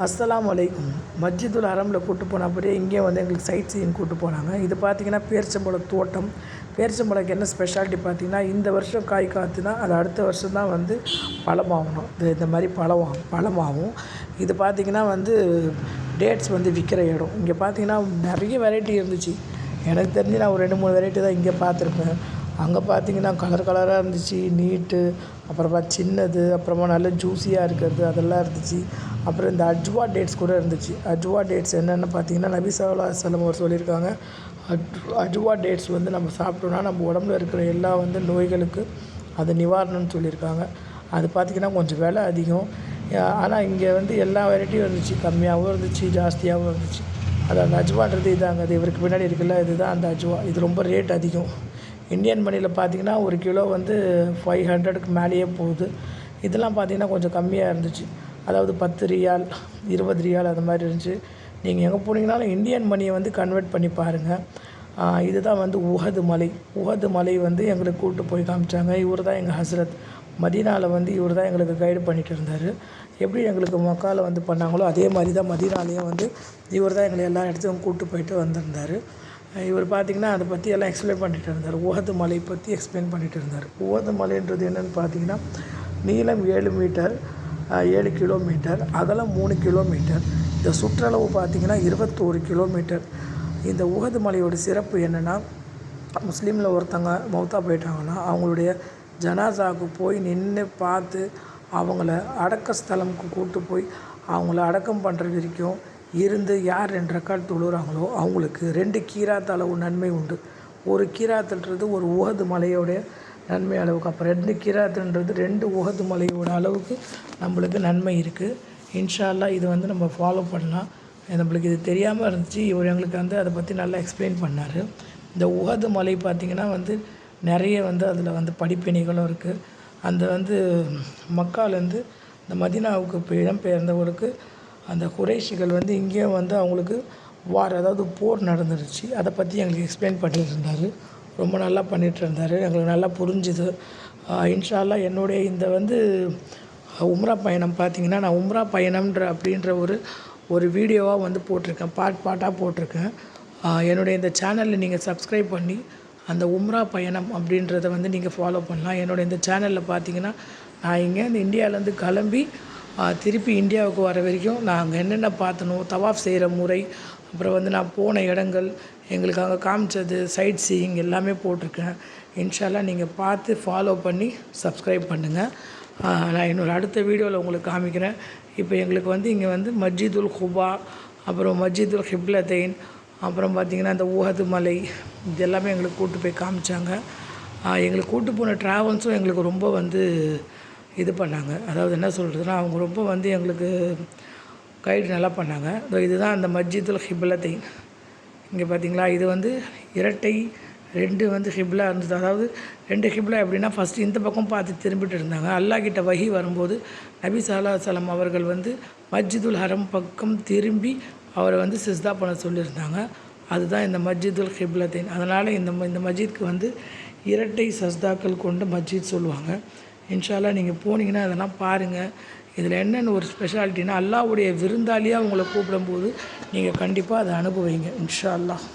அஸ்ஸலாமு அலைக்கும். மஸ்ஜிதுல் ஹரமில் கூட்டு போன அப்படியே இங்கேயும் வந்து எங்களுக்கு சைட் சீயிங் கூட்டு போனாங்க. இது பார்த்திங்கன்னா பேரிச்சம்பழம் தோட்டம். பேரிச்சம்பழம் என்ன ஸ்பெஷாலிட்டி பார்த்திங்கன்னா, இந்த வருஷம் காய் காத்துனா அது அடுத்த வருஷம் தான் வந்து பழமாகணும். இந்த மாதிரி பழமாகும். இது பார்த்திங்கன்னா வந்து டேட்ஸ் வந்து விற்கிற இடம். இங்கே பார்த்திங்கன்னா நிறைய வெரைட்டி இருந்துச்சு. எனக்கு தெரிஞ்சு நான் ஒரு 2-3 வெரைட்டி தான் இங்கே பார்த்துருப்பேன். அங்கே பார்த்திங்கன்னா கலர் கலராக இருந்துச்சு, நீட்டு, அப்புறமா சின்னது, அப்புறமா நல்ல ஜூஸியாக இருக்கிறது அதெல்லாம் இருந்துச்சு. அப்புறம் இந்த அஜ்வா டேட்ஸ் கூட இருந்துச்சு. அஜ்வா டேட்ஸ் என்னென்னு பார்த்திங்கன்னா, நபி ஸல்லல்லாஹு அலைஹி வஸல்லம் அவர் சொல்லியிருக்காங்க, அஜ்வா டேட்ஸ் வந்து நம்ம சாப்பிட்டோன்னா நம்ம உடம்புல இருக்கிற எல்லா வந்து நோய்களுக்கு அது நிவாரணம்னு சொல்லியிருக்காங்க. அது பார்த்திங்கன்னா கொஞ்சம் விலை அதிகம். ஆனால் இங்கே வந்து எல்லா வெரைட்டியும் இருந்துச்சு. கம்மியாகவும் இருந்துச்சு, ஜாஸ்தியாகவும் இருந்துச்சு. அது அந்த அஜ்வான்றது இதாங்க, அது இவருக்கு பின்னாடி இருக்குல்ல, இதுதான் அந்த அஜ்வா. இது ரொம்ப ரேட் அதிகம். இந்தியன் மணியில் பார்த்திங்கன்னா ஒரு கிலோ வந்து 500க்கு மேலேயே போகுது. இதெல்லாம் பார்த்திங்கன்னா கொஞ்சம் கம்மியாக இருந்துச்சு. அதாவது 10 ரியால், 20 ரியால் அது மாதிரி இருந்துச்சு. நீங்கள் எங்கே போனீங்கனாலும் இந்தியன் மணியை வந்து கன்வெர்ட் பண்ணி பாருங்கள். இதுதான் வந்து உஹது மலை வந்து எங்களுக்கு கூப்பிட்டு போய் காமிச்சாங்க. இவர் தான் எங்கள் ஹஸ்ரத். மதீனாவில் வந்து இவர் தான் எங்களுக்கு கைடு பண்ணிகிட்டு இருந்தார். எப்படி எங்களுக்கு மக்காவில் வந்து பண்ணாங்களோ அதே மாதிரி தான் மதீனாலேயும் வந்து இவர் தான் எங்களை எல்லா இடத்துக்கும் கூப்பிட்டு போயிட்டு வந்திருந்தார். இவர் பார்த்திங்கன்னா அதை பற்றி எல்லாம் எக்ஸ்பிளைன் பண்ணிகிட்டு இருந்தார். உஹது மலை பற்றி எக்ஸ்பிளைன் பண்ணிகிட்டு இருந்தார். உஹது மலைன்றது என்னென்னு பார்த்திங்கன்னா, நீளம் 7 மீட்டர், 7 கிலோமீட்டர், அகலம் 3 கிலோமீட்டர். இந்த சுற்றளவு பார்த்திங்கன்னா 21 கிலோமீட்டர். இந்த உஹது மலையோட சிறப்பு என்னென்னா, முஸ்லீமில் ஒருத்தங்க மௌத்தா போயிட்டாங்கன்னா அவங்களுடைய ஜனாசாவுக்கு போய் நின்று பார்த்து அவங்கள அடக்க ஸ்தலமுக்கு கூப்பிட்டு போய் அவங்கள அடக்கம் பண்ணுற வரைக்கும் இருந்து யார் 2 ரக்காத் தொழுகிறாங்களோ அவங்களுக்கு 2 கீராத் அளவு நன்மை உண்டு. ஒரு கீராத்துன்றது ஒரு உஹது மலையோடைய நன்மை அளவுக்கு. அப்போ 2 கீராத்துன்றது 2 உஹது மலையோட அளவுக்கு நம்மளுக்கு நன்மை இருக்குது. இன்ஷா அல்லாஹ் இது வந்து நம்ம ஃபாலோ பண்ணலாம். நம்மளுக்கு இது தெரியாமல் இருந்துச்சு. இவர் எங்களுக்கு வந்து அதை பற்றி நல்லா எக்ஸ்பிளைன் பண்ணார். இந்த உஹது மலை பார்த்திங்கன்னா வந்து நிறைய வந்து அதில் வந்து படிப்பினைகளும் இருக்குது. அந்த வந்து மக்காலேருந்து இந்த மதீனாவுக்கு இடம்பெயர்ந்தவர்களுக்கு அந்த குறைஷிகள் வந்து இங்கேயும் வந்து அவங்களுக்கு அதாவது போர் நடந்துருச்சு. அதை பற்றி எங்களுக்கு எக்ஸ்பிளைன் பண்ணிகிட்டு இருந்தார். ரொம்ப நல்லா பண்ணிகிட்டு இருந்தார். எங்களுக்கு நல்லா புரிஞ்சுது. இன்ஷா அல்லாஹ் என்னுடைய இந்த வந்து உம்ரா பயணம் பார்த்திங்கன்னா, நான் உம்ரா பயணம்ன்ற அப்படின்ற ஒரு வீடியோவாக வந்து போட்டிருக்கேன். பார்ட்டாக போட்டிருக்கேன். என்னுடைய இந்த சேனலில் நீங்கள் சப்ஸ்கிரைப் பண்ணி அந்த உம்ரா பயணம் அப்படின்றத வந்து நீங்கள் ஃபாலோ பண்ணலாம். என்னோடய இந்த சேனலில் பார்த்திங்கன்னா, நான் இங்கேருந்து இந்தியாவிலேருந்து கிளம்பி திருப்பி இந்தியாவுக்கு வர வரைக்கும் நான் அங்கே என்னென்ன பார்த்தனோ, தவாஃப் செய்கிற முறை, அப்புறம் வந்து நான் போன இடங்கள், எங்களுக்கு அங்கே காமிச்சது, சைட் சீயிங் எல்லாமே போட்டிருக்கேன். இன்ஷா அல்லாஹ் நீங்கள் பார்த்து ஃபாலோ பண்ணி சப்ஸ்கிரைப் பண்ணுங்கள். நான் இன்னொரு அடுத்த வீடியோவில் உங்களுக்கு காமிக்கிறேன். இப்போ எங்களுக்கு வந்து இங்கே வந்து மஸ்ஜிதுல் குபா, அப்புறம் மஸ்ஜிதுல் ஹிப்லத்தைன், அப்புறம் பார்த்திங்கன்னா இந்த உஹது மலை, இது எல்லாமே எங்களுக்கு கூப்பிட்டு போய் காமிச்சாங்க. எங்களுக்கு கூப்பிட்டு போன ட்ராவல்ஸும் எங்களுக்கு ரொம்ப வந்து இது பண்ணாங்க. அதாவது என்ன சொல்கிறதுனா, அவங்க ரொம்ப வந்து எங்களுக்கு கைடு நல்லா பண்ணாங்க. இதுதான் அந்த மஸ்ஜிதுல் ஹிப்லத்தைன். இங்கே பார்த்திங்களா, இது வந்து இரட்டை 2 வந்து ஹிப்லா இருந்தது. அதாவது 2 ஹிப்லா எப்படின்னா, ஃபஸ்ட்டு இந்த பக்கம் பார்த்து திரும்பிட்டு இருந்தாங்க. அல்லாஹ் கிட்ட வஹி வரும்போது நபி ஸல்லல்லாஹு அலைஹி வஸல்லம் அவர்கள் வந்து மஸ்ஜிதுல் ஹரம் பக்கம் திரும்பி அவரை வந்து சிஸ்தா பண்ண சொல்லியிருந்தாங்க. அதுதான் இந்த மஸ்ஜிதுல் ஹிப்லத்தைன். அதனால் இந்த மஸ்ஜிதுக்கு வந்து இரட்டை சஸ்தாக்கள் கொண்ட மஸ்ஜித் சொல்லுவாங்க. இன்ஷா அல்லாஹ் நீங்கள் போனீங்கன்னா அதெல்லாம் பாருங்கள். இதில் என்னென்ன ஒரு ஸ்பெஷாலிட்டினா, அல்லாஹ்வுடைய விருந்தாளியாக உங்களை கூப்பிடும்போது நீங்கள் கண்டிப்பாக அதை அனுபவிங்க இன்ஷா அல்லாஹ்.